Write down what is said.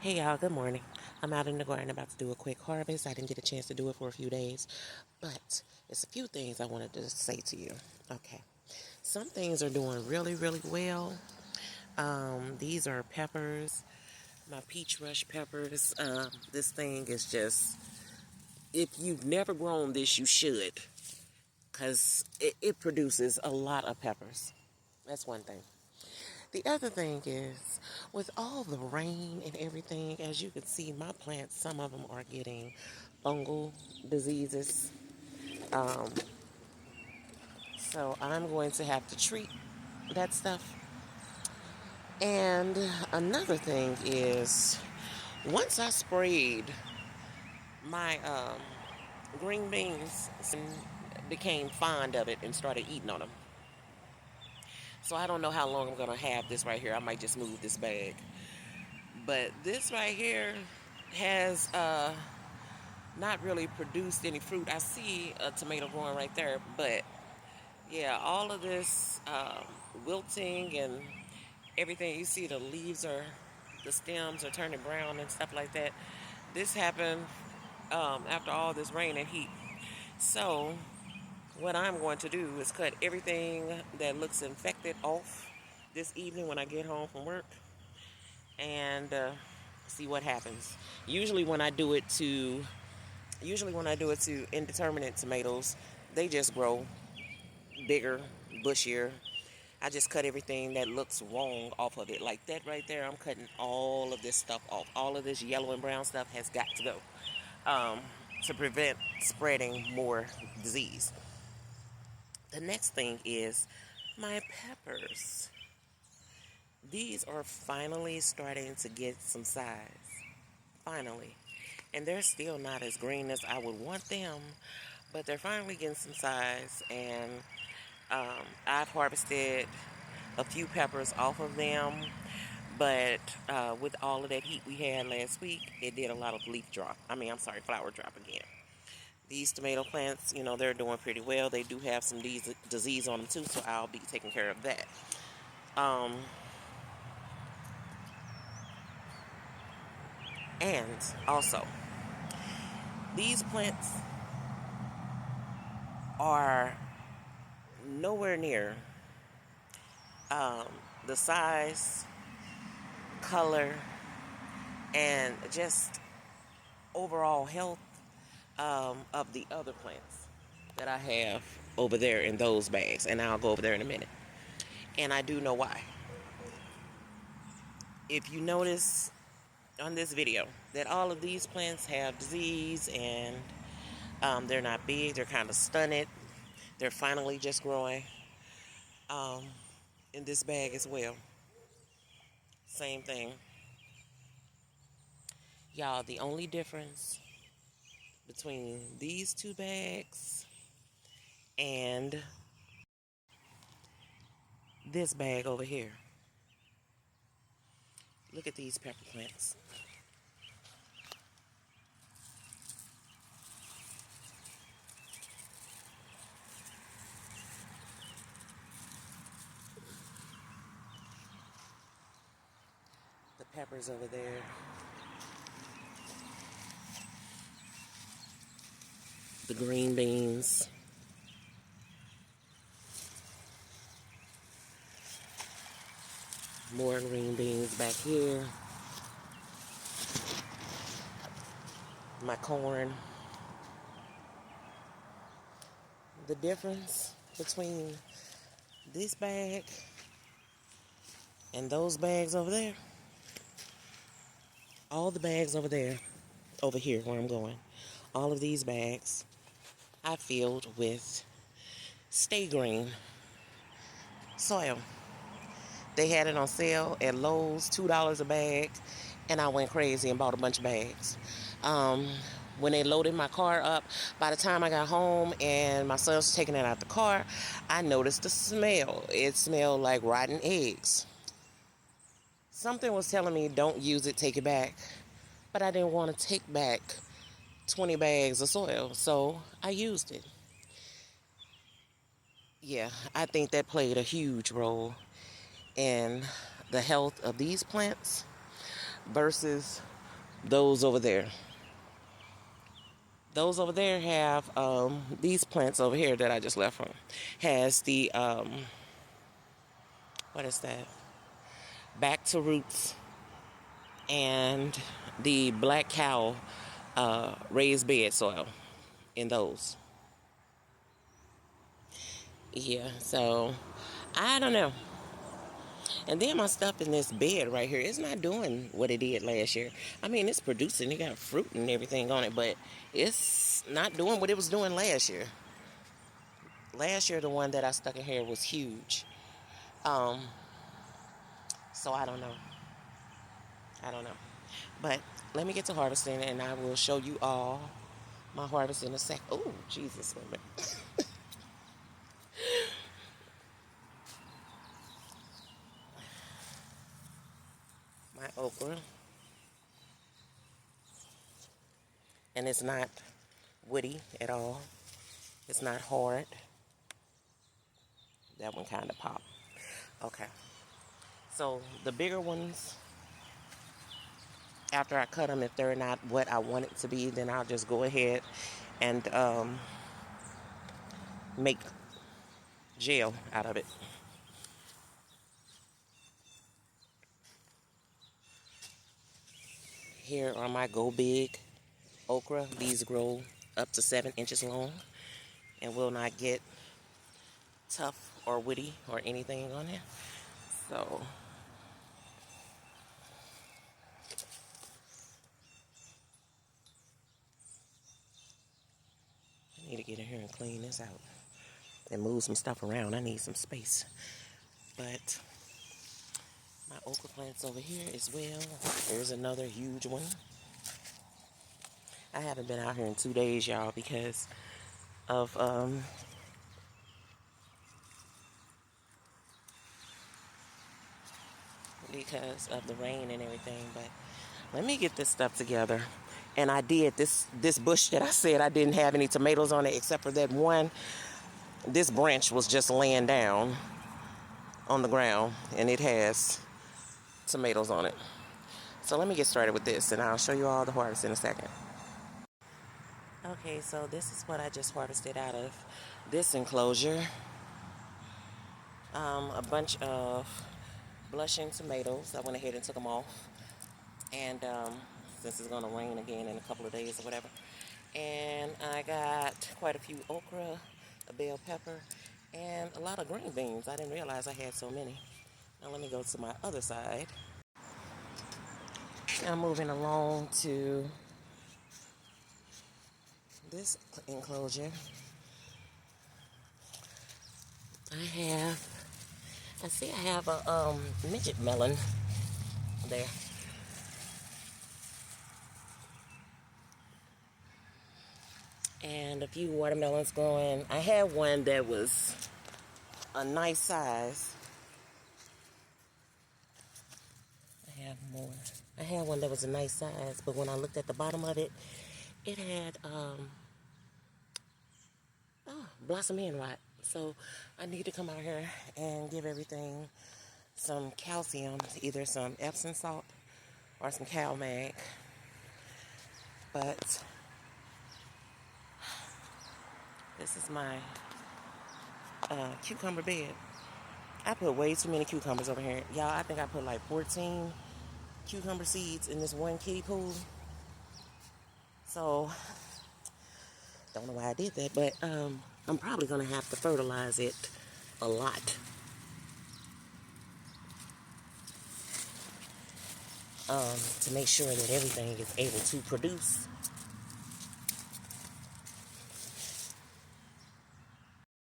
Hey y'all, good morning. I'm out in the garden about to do a quick harvest. I didn't get a chance to do it for a few days, but it's a few things I wanted to say to you. Okay. Some things are doing really, really well. These are peppers, my peach rush peppers. This thing is just, if you've never grown this, you should, because it produces a lot of peppers. That's one thing. The other thing is, with all the rain and everything, as you can see, my plants, some of them are getting fungal diseases. Um, so I'm going to have to treat that stuff. And another thing is, once I sprayed my green beans, and became fond of it and started eating on them. So I don't know how long I'm going to have this right here. I might just move this bag. But this right here has not really produced any fruit. I see a tomato growing right there, but yeah, all of this wilting and everything, you see the leaves are, the stems are turning brown and stuff like that. This happened after all this rain and heat. So what I'm going to do is cut everything that looks infected off this evening when I get home from work, and see what happens. Usually when I do it to indeterminate tomatoes, they just grow bigger, bushier. I just cut everything that looks wrong off of it. Like that right there, I'm cutting all of this stuff off. All of this yellow and brown stuff has got to go um, to prevent spreading more disease. The next thing is my peppers. These are finally starting to get some size. Finally. And they're still not as green as I would want them, but they're finally getting some size. And I've harvested a few peppers off of them, but with all of that heat we had last week, it did a lot of flower drop again. These tomato plants, they're doing pretty well. They do have some disease on them too, so I'll be taking care of that. Um, and also, these plants are nowhere near um, the size, color, and just overall health of the other plants that I have over there in those bags. And I'll go over there in a minute. And I do know why. If you notice on this video that all of these plants have disease and they're not big, they're kind of stunted, they're finally just growing um, in this bag as well. Same thing. Y'all, the only difference between these two bags and this bag over here. Look at these pepper plants. The peppers over there. The green beans. More green beans back here. My corn. The difference between this bag and those bags over there, all the bags over there, over here where I'm going, all of these bags I filled with Stay Green soil. They had it on sale at Lowe's, $2 a bag, and I went crazy and bought a bunch of bags. Um, when they loaded my car up, by the time I got home and my son was taking it out the car, I noticed the smell. It smelled like rotten eggs. Something was telling me, don't use it, take it back. But I didn't want to take back 20 bags of soil, so I used it. Yeah, I think that played a huge role in the health of these plants versus those over there. Those over there have these plants over here that I just left from. Has the what is that? Back to roots and the black cow raised bed soil in those. Yeah, so I don't know. And then my stuff in this bed right here, it's not doing what it did last year. I mean, it's producing, it got fruit and everything on it, but it's not doing what it was doing last year. Last year, the one that I stuck in here was huge. Um, so I don't know. I don't know. But let me get to harvesting and I will show you all my harvest in a sec. Oh, Jesus, wait a minute. My okra. And it's not woody at all. It's not hard. That one kind of popped. Okay. So the bigger ones, after I cut them, if they're not what I want it to be, then I'll just go ahead and make gel out of it. Here are my Go Big okra. These grow up to 7 inches long and will not get tough or woody or anything on it. So I need to get in here and clean this out and move some stuff around. I need some space. But my okra plants over here as well. There's another huge one. I haven't been out here in 2 days, y'all, because of the rain and everything. But let me get this stuff together. And I did this bush that I said I didn't have any tomatoes on it except for that one. This branch was just laying down on the ground and it has tomatoes on it. So let me get started with this and I'll show you all the harvest in a second. Okay, so this is what I just harvested out of this enclosure. A bunch of blushing tomatoes. I went ahead and took them off. And since it's going to rain again in a couple of days or whatever. And I got quite a few okra, a bell pepper, and a lot of green beans. I didn't realize I had so many. Now let me go to my other side. Now moving along to this enclosure. I have a midget melon there. And a few watermelons growing. I had one that was a nice size. I have more. I had one that was a nice size, but when I looked at the bottom of it, it had blossom end rot. So I need to come out here and give everything some calcium, either some Epsom salt or some CalMag. But this is my cucumber bed. I put way too many cucumbers over here. Y'all, I think I put like 14 cucumber seeds in this one kiddie pool. So, don't know why I did that, but I'm probably going to have to fertilize it a lot. To make sure that everything is able to produce